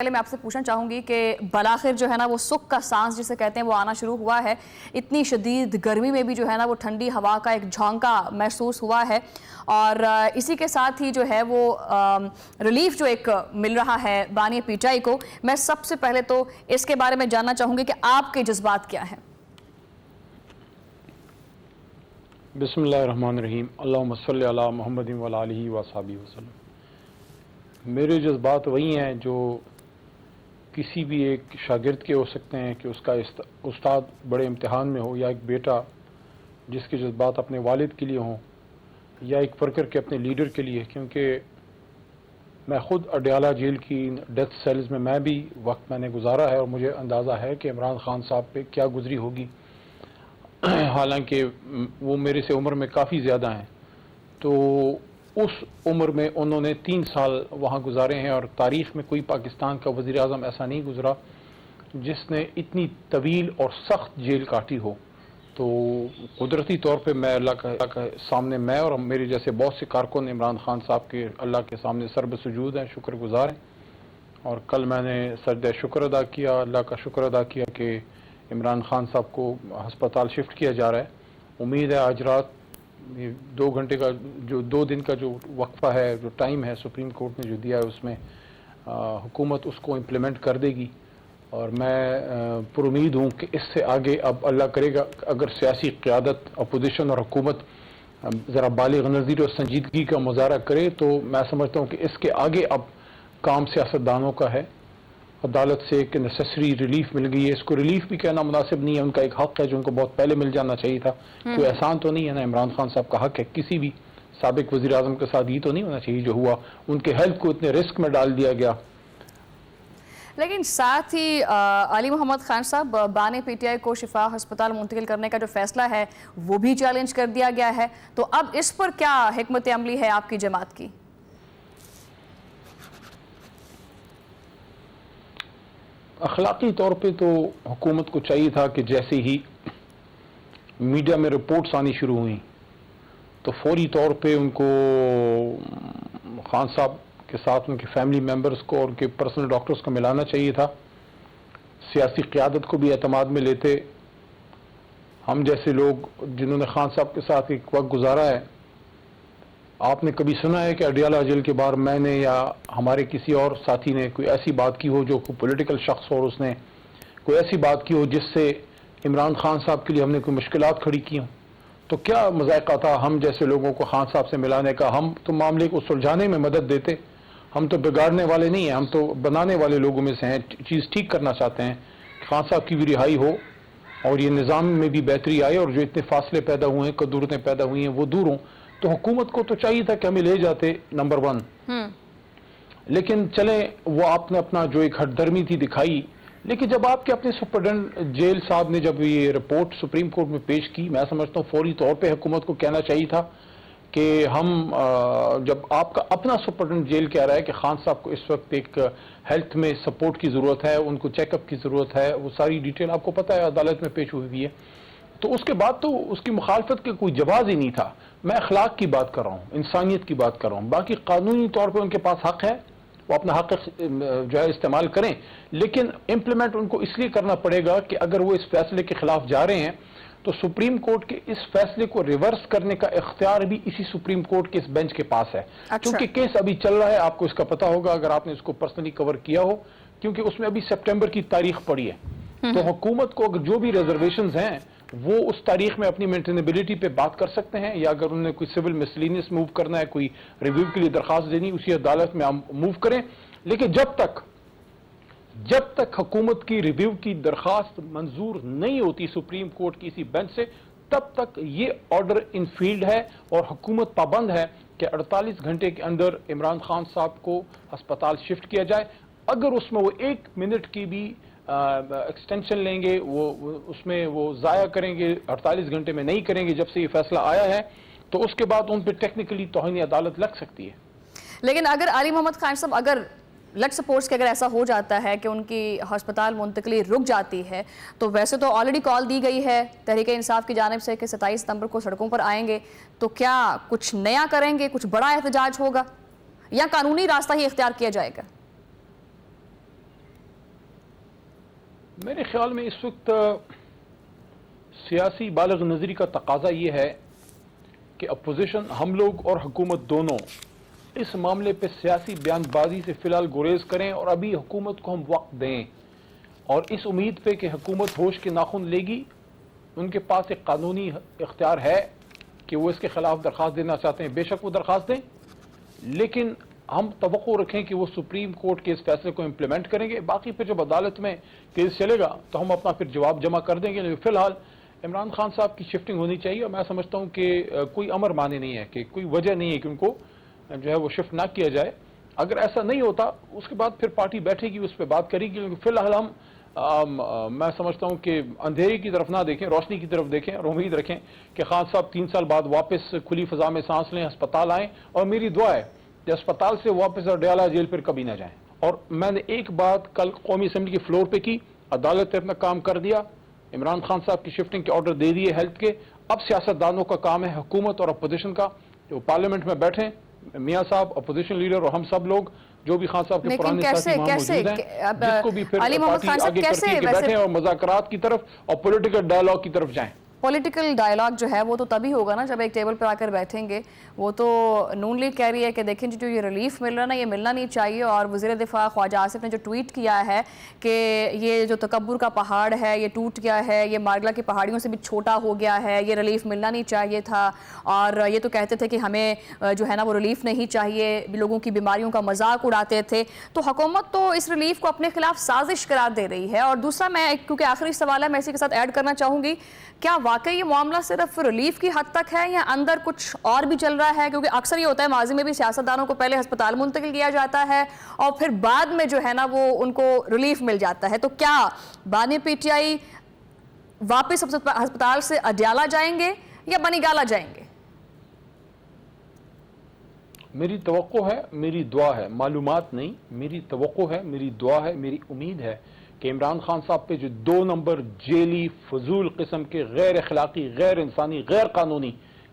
پہلے میں آپ سے پوچھنا چاہوں گی کہ بلاخر جو ہے نا وہ سکھ کا سانس جسے کہتے ہیں وہ آنا شروع ہوا ہے. اتنی شدید گرمی میں بھی جو ہے نا وہ ٹھنڈی ہوا کا ایک جھونکا محسوس ہوا ہے اور اسی کے ساتھ ہی جو ہے وہ ریلیف جو ایک مل رہا ہے بانی پی ٹی آئی کو. میں سب سے پہلے تو اس کے بارے میں جاننا چاہوں گی کہ آپ کے جذبات کیا ہیں؟ بسم اللہ الرحمن الرحیم. اللہم صلی علی محمد و علی آلہ و صحبہ وسلم. میرے جذبات وہی ہیں جو کسی بھی ایک شاگرد کے ہو سکتے ہیں کہ اس کا استاد بڑے امتحان میں ہو، یا ایک بیٹا جس کے جذبات اپنے والد کے لیے ہوں، یا ایک ورکر کے اپنے لیڈر کے لیے. کیونکہ میں خود اڈیالہ جیل کی ڈیتھ سیلز میں بھی وقت میں نے گزارا ہے اور مجھے اندازہ ہے کہ عمران خان صاحب پہ کیا گزری ہوگی. حالانکہ وہ میرے سے عمر میں کافی زیادہ ہیں، تو اس عمر میں انہوں نے 3 سال وہاں گزارے ہیں، اور تاریخ میں کوئی پاکستان کا وزیر اعظم ایسا نہیں گزرا جس نے اتنی طویل اور سخت جیل کاٹی ہو. تو قدرتی طور پہ میں اللہ کے سامنے، میں اور میرے جیسے بہت سے کارکن عمران خان صاحب کے اللہ کے سامنے سرب سجود ہیں، شکر گزار ہیں. اور کل میں نے سجدہ شکر ادا کیا، اللہ کا شکر ادا کیا کہ عمران خان صاحب کو ہسپتال شفٹ کیا جا رہا ہے. امید ہے آج رات 2 گھنٹے کا جو 2 دن کا جو وقفہ ہے، جو ٹائم ہے سپریم کورٹ نے جو دیا ہے، اس میں حکومت اس کو امپلیمنٹ کر دے گی. اور میں پر امید ہوں کہ اس سے آگے اب اللہ کرے گا اگر سیاسی قیادت، اپوزیشن اور حکومت ذرا بالغ نظری اور سنجیدگی کا مظاہرہ کرے تو میں سمجھتا ہوں کہ اس کے آگے اب کام سیاستدانوں کا ہے. عدالت سے ایک نیسیسری ریلیف مل گئی ہے. اس کو ریلیف بھی کہنا مناسب نہیں ہے، ان کا ایک حق ہے جو ان کو بہت پہلے مل جانا چاہیے تھا. کوئی احسان تو نہیں ہے نا، عمران خان صاحب کا حق ہے. کسی بھی سابق وزیر اعظم کے ساتھ یہ تو نہیں ہونا چاہیے جو ہوا. ان کے ہیلتھ کو اتنے رسک میں ڈال دیا گیا. لیکن ساتھ ہی علی محمد خان صاحب، بانی پی ٹی آئی کو شفا ہسپتال منتقل کرنے کا جو فیصلہ ہے وہ بھی چیلنج کر دیا گیا ہے. تو اب اس پر کیا حکمت عملی ہے آپ کی جماعت کی؟ اخلاقی طور پہ تو حکومت کو چاہیے تھا کہ جیسے ہی میڈیا میں رپورٹس آنی شروع ہوئیں تو فوری طور پہ ان کو خان صاحب کے ساتھ ان کے فیملی ممبرز کو اور ان کے پرسنل ڈاکٹرز کو ملانا چاہیے تھا. سیاسی قیادت کو بھی اعتماد میں لیتے. ہم جیسے لوگ جنہوں نے خان صاحب کے ساتھ ایک وقت گزارا ہے، آپ نے کبھی سنا ہے کہ اڈیالہ جیل کے باہر میں نے یا ہمارے کسی اور ساتھی نے کوئی ایسی بات کی ہو جو کوئی پولیٹیکل شخص اور اس نے کوئی ایسی بات کی ہو جس سے عمران خان صاحب کے لیے ہم نے کوئی مشکلات کھڑی کی ہوں؟ تو کیا مذائقہ تھا ہم جیسے لوگوں کو خان صاحب سے ملانے کا؟ ہم تو معاملے کو سلجھانے میں مدد دیتے. ہم تو بگاڑنے والے نہیں ہیں، ہم تو بنانے والے لوگوں میں سے ہیں. چیز ٹھیک کرنا چاہتے ہیں، خان صاحب کی بھی رہائی ہو اور یہ نظام میں بھی بہتری آئے، اور جو اتنے فاصلے پیدا ہوئے ہیں، قدورتیں پیدا ہوئی ہیں، وہ دور ہوں. تو حکومت کو تو چاہیے تھا کہ ہمیں لے جاتے نمبر 1. لیکن چلیں، وہ آپ نے اپنا جو ایک ہٹ درمی تھی دکھائی. لیکن جب آپ کے اپنے سپرڈنٹ جیل صاحب نے جب یہ رپورٹ سپریم کورٹ میں پیش کی، میں سمجھتا ہوں فوری طور پہ حکومت کو کہنا چاہیے تھا کہ ہم جب آپ کا اپنا سپرڈنٹ جیل کہہ رہا ہے کہ خان صاحب کو اس وقت ایک ہیلتھ میں سپورٹ کی ضرورت ہے، ان کو چیک اپ کی ضرورت ہے، وہ ساری ڈیٹیل آپ کو پتہ ہے عدالت میں پیش ہوئی ہے، تو اس کے بعد تو اس کی مخالفت کے کوئی جواز ہی نہیں تھا. میں اخلاق کی بات کر رہا ہوں، انسانیت کی بات کر رہا ہوں. باقی قانونی طور پہ ان کے پاس حق ہے، وہ اپنا حق جو ہے استعمال کریں، لیکن امپلیمنٹ ان کو اس لیے کرنا پڑے گا کہ اگر وہ اس فیصلے کے خلاف جا رہے ہیں تو سپریم کورٹ کے اس فیصلے کو ریورس کرنے کا اختیار بھی اسی سپریم کورٹ کے اس بینچ کے پاس ہے. کیونکہ کیس ابھی چل رہا ہے، آپ کو اس کا پتہ ہوگا اگر آپ نے اس کو پرسنلی کور کیا ہو، کیونکہ اس میں ابھی سپٹمبر کی تاریخ پڑی ہے. تو حکومت کو اگر جو بھی ریزرویشنز ہیں وہ اس تاریخ میں اپنی مینٹینیبلٹی پہ بات کر سکتے ہیں، یا اگر انہوں نے کوئی سول مسلینس موو کرنا ہے، کوئی ریویو کے لیے درخواست دینی، اسی عدالت میں ہم موو کریں. لیکن جب تک حکومت کی ریویو کی درخواست منظور نہیں ہوتی سپریم کورٹ کی اسی بینچ سے، تب تک یہ آرڈر ان فیلڈ ہے اور حکومت پابند ہے کہ 48 گھنٹے کے اندر عمران خان صاحب کو ہسپتال شفٹ کیا جائے. اگر اس میں وہ 1 منٹ کی بھی ایکسٹینشن لیں گے، وہ اس میں وہ ضائع کریں گے، 48 گھنٹے میں نہیں کریں گے جب سے یہ فیصلہ آیا ہے، تو اس کے بعد ان پہ ٹیکنیکلی توہین عدالت لگ سکتی ہے. لیکن اگر علی محمد خان صاحب، اگر لیٹ سپوز کہ اگر ایسا ہو جاتا ہے کہ ان کی ہسپتال منتقلی رک جاتی ہے، تو ویسے تو آلریڈی کال دی گئی ہے تحریک انصاف کی جانب سے کہ 27 ستمبر کو سڑکوں پر آئیں گے، تو کیا کچھ نیا کریں گے؟ کچھ بڑا احتجاج ہوگا یا قانونی راستہ ہی اختیار کیا جائے گا؟ میرے خیال میں اس وقت سیاسی بالغ نظری کا تقاضا یہ ہے کہ اپوزیشن ہم لوگ اور حکومت دونوں اس معاملے پہ سیاسی بیان بازی سے فی الحال گریز کریں اور ابھی حکومت کو ہم وقت دیں، اور اس امید پہ کہ حکومت ہوش کے ناخن لے گی۔ ان کے پاس ایک قانونی اختیار ہے کہ وہ اس کے خلاف درخواست دینا چاہتے ہیں، بے شک وہ درخواست دیں، لیکن ہم توقع رکھیں کہ وہ سپریم کورٹ کے اس فیصلے کو امپلیمنٹ کریں گے۔ باقی پھر جب عدالت میں کیس چلے گا تو ہم اپنا پھر جواب جمع کر دیں گے، لیکن فی الحال عمران خان صاحب کی شفٹنگ ہونی چاہیے، اور میں سمجھتا ہوں کہ کوئی امر مانے نہیں ہے، کہ کوئی وجہ نہیں ہے کہ ان کو جو ہے وہ شفٹ نہ کیا جائے۔ اگر ایسا نہیں ہوتا اس کے بعد پھر پارٹی بیٹھے گی، اس پہ بات کرے گی، لیکن فی الحال میں سمجھتا ہوں کہ اندھیرے کی طرف نہ دیکھیں، روشنی کی طرف دیکھیں، اور امید رکھیں کہ خان صاحب 3 سال بعد واپس کھلی فضا میں سانس لیں، ہسپتال آئیں، اور میری دعا ہے کہ ہسپتال سے واپس اڈیالہ جیل پھر کبھی نہ جائیں۔ اور میں نے ایک بات کل قومی اسمبلی کے فلور پہ کی، عدالت نے اپنا کام کر دیا، عمران خان صاحب کی شفٹنگ کے آرڈر دے دیے ہیلتھ کے، اب سیاستدانوں کا کام ہے، حکومت اور اپوزیشن کا، جو پارلیمنٹ میں بیٹھیں، میاں صاحب اپوزیشن لیڈر اور ہم سب لوگ جو بھی خان صاحب کے پرانے ساتھی وہاں موجود ہیں، جس کو بھی پھر پارٹی آگے کر کے بیٹھیں اور مذاکرات کی طرف اور پولیٹیکل ڈائلاگ کی طرف جائیں۔ پولیٹیکل ڈائلاگ جو ہے وہ تو تبھی ہوگا نا جب ایک ٹیبل پر آ کر بیٹھیں گے۔ وہ تو نون لیگ کہہ رہی ہے کہ دیکھیں جو یہ ریلیف مل رہا ہے نا، یہ ملنا نہیں چاہیے، اور وزیر دفاع خواجہ آصف نے جو ٹویٹ کیا ہے کہ یہ جو تکبر کا پہاڑ ہے یہ ٹوٹ گیا ہے، یہ مارگلا کی پہاڑیوں سے بھی چھوٹا ہو گیا ہے، یہ ریلیف ملنا نہیں چاہیے تھا، اور یہ تو کہتے تھے کہ ہمیں جو ہے نا وہ ریلیف نہیں چاہیے، لوگوں کی بیماریوں کا مذاق اڑاتے تھے۔ تو حکومت تو اس ریلیف کو اپنے خلاف سازش قرار دے رہی ہے۔ اور دوسرا، میں کیونکہ آخری سوال ہے میں اسی کے ساتھ ایڈ کرنا چاہوں گی، کیا واقعی یہ معاملہ صرف ریلیف کی حد تک ہے یا اندر کچھ اور بھی چل رہا ہے؟ کیونکہ اکثر یہ ہوتا ہے ماضی میں بھی سیاستدانوں کو پہلے ہسپتال منتقل کیا جاتا ہے اور پھر بعد میں جو ہے نا وہ ان کو ریلیف مل جاتا ہے۔ تو کیا بانی پی ٹی آئی واپس ہسپتال سے اڈیالہ جائیں گے یا بنی گالہ جائیں گے؟ میری توقع ہے، میری دعا ہے، معلومات نہیں، میری توقع ہے، میری دعا ہے، میری امید ہے کہ عمران خان صاحب پہ جو 2 نمبر جیلی فضول قسم کے غیر اخلاقی، غیر انسانی، غیر قانونی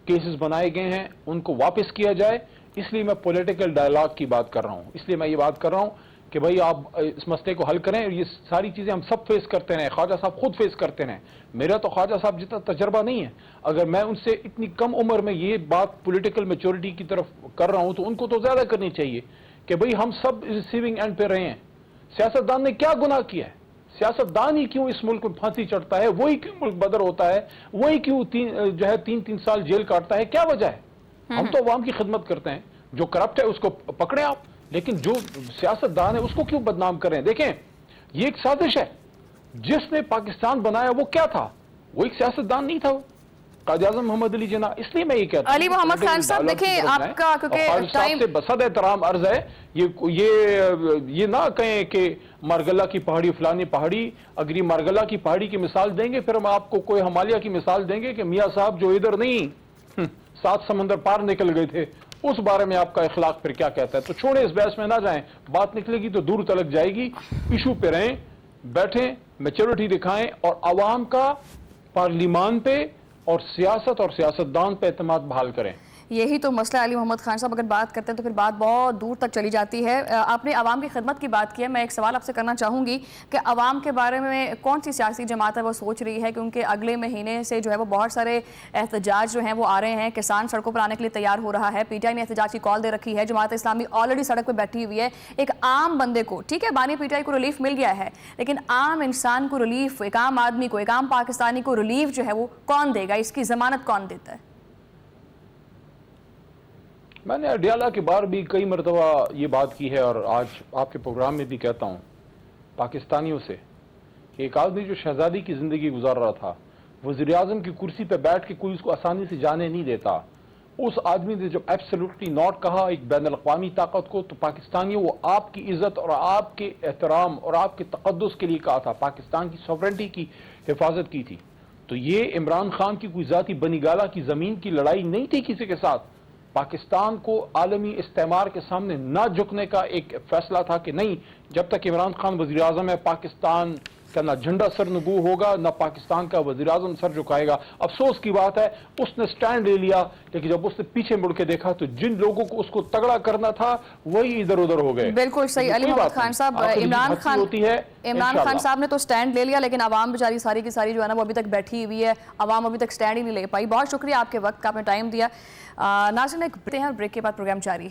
کیسز بنائے گئے ہیں ان کو واپس کیا جائے۔ اس لیے میں پولیٹیکل ڈائلاگ کی بات کر رہا ہوں، اس لیے میں یہ بات کر رہا ہوں کہ بھائی آپ اس مسئلے کو حل کریں، اور یہ ساری چیزیں ہم سب فیس کرتے ہیں، خواجہ صاحب خود فیس کرتے ہیں، میرا تو خواجہ صاحب جتنا تجربہ نہیں ہے، اگر میں ان سے اتنی کم عمر میں یہ بات پولیٹیکل میچورٹی کی طرف کر رہا ہوں تو ان کو تو زیادہ کرنی چاہیے کہ بھائی ہم سب ریسیونگ اینڈ پہ رہے ہیں۔ سیاستدان نے کیا گناہ کیا ہے؟ سیاستدان ہی کیوں اس ملک میں پھانسی چڑھتا ہے؟ وہی کیوں ملک بدر ہوتا ہے؟ وہی کیوں جو ہے 3 سال جیل کاٹتا ہے؟ کیا وجہ ہے؟ ہم تو عوام کی خدمت کرتے ہیں، جو کرپٹ ہے اس کو پکڑیں آپ، لیکن جو سیاستدان ہے اس کو کیوں بدنام کریں؟ دیکھیں یہ ایک سازش ہے، جس نے پاکستان بنایا وہ کیا تھا؟ وہ ایک سیاستدان نہیں تھا، وہ قائد اعظم محمد علی جناح۔ اس لیے میں یہ کہتا ہوں علی محمد خان صاحب دیکھیں آپ کا، کیونکہ ٹائم سے بصد احترام عرض ہے، یہ نہ کہیں کہ مارگلا کی پہاڑی فلانی پہاڑی، اگر یہ مارگلا کی پہاڑی کی مثال دیں گے پھر ہم آپ کو کوئی ہمالیہ کی مثال دیں گے کہ میاں صاحب جو ادھر نہیں 7 سمندر پار نکل گئے تھے، اس بارے میں آپ کا اخلاق پھر کیا کہتا ہے؟ تو چھوڑیں، اس بحث میں نہ جائیں، بات نکلے گی تو دور تلک جائے گی۔ ایشو پہ رہیں، بیٹھیں، میچورٹی دکھائیں، اور عوام کا پارلیمان پہ اور سیاست اور سیاستدان پہ اعتماد بحال کریں۔ یہی تو مسئلہ علی محمد خان صاحب، اگر بات کرتے ہیں تو پھر بات بہت دور تک چلی جاتی ہے۔ آپ نے عوام کی خدمت کی بات کی ہے، میں ایک سوال آپ سے کرنا چاہوں گی کہ عوام کے بارے میں کون سی سیاسی جماعت ہے وہ سوچ رہی ہے، کیونکہ اگلے مہینے سے جو ہے وہ بہت سارے احتجاج جو ہیں وہ آ رہے ہیں، کسان سڑکوں پر آنے کے لیے تیار ہو رہا ہے، پی ٹی آئی نے احتجاج کی کال دے رکھی ہے، جماعت اسلامی آلریڈی سڑک پہ بیٹھی ہوئی ہے۔ ایک عام بندے کو، ٹھیک ہے بانی پی ٹی آئی کو ریلیف مل گیا ہے، لیکن عام انسان کو ریلیف، ایک عام آدمی کو، ایک عام پاکستانی کو ریلیف جو ہے وہ کون دے گا؟ اس کی ضمانت کون دیتا ہے؟ میں نے اڈیالہ کے بار بھی کئی مرتبہ یہ بات کی ہے، اور آج آپ کے پروگرام میں بھی کہتا ہوں پاکستانیوں سے کہ ایک آدمی جو شہزادی کی زندگی گزار رہا تھا، وزیر اعظم کی کرسی پہ بیٹھ کے کوئی اس کو آسانی سے جانے نہیں دیتا، اس آدمی نے جب ایبسلیوٹلی ناٹ کہا ایک بین الاقوامی طاقت کو، تو پاکستانیوں وہ آپ کی عزت اور آپ کے احترام اور آپ کے تقدس کے لیے کہا تھا، پاکستان کی سوورنٹی کی حفاظت کی تھی۔ تو یہ عمران خان کی کوئی ذاتی بنی گالہ کی زمین کی لڑائی نہیں تھی کسی کے ساتھ، پاکستان کو عالمی استعمار کے سامنے نہ جھکنے کا ایک فیصلہ تھا کہ نہیں، جب تک عمران خان وزیر اعظم ہے پاکستان کہ نہ جھنڈا سر نگو ہوگا نہ پاکستان کا وزیراعظم سر جھکائے گا. افسوس کی بات ہے اس نے سٹینڈ لے لیا لیکن جب اس نے پیچھے مڑ کے دیکھا تو جن لوگوں کو اس کو تگڑا کرنا تھا وہی ادھر ادھر ہو گئے. بالکل صحیح. علی محمد خان صاحب, عمران خان صاحب نے تو سٹینڈ لے لیا لیکن عوام بیچاری ساری کی ساری جو ہے نا وہ ابھی تک بیٹھی ہوئی ہے, عوام ابھی تک سٹینڈ ہی نہیں لے پائی. بہت شکریہ آپ کے وقت کا, آپ نے ٹائم دیا. ناظرین ایک بریک کے بعد پروگرام جاری ہے.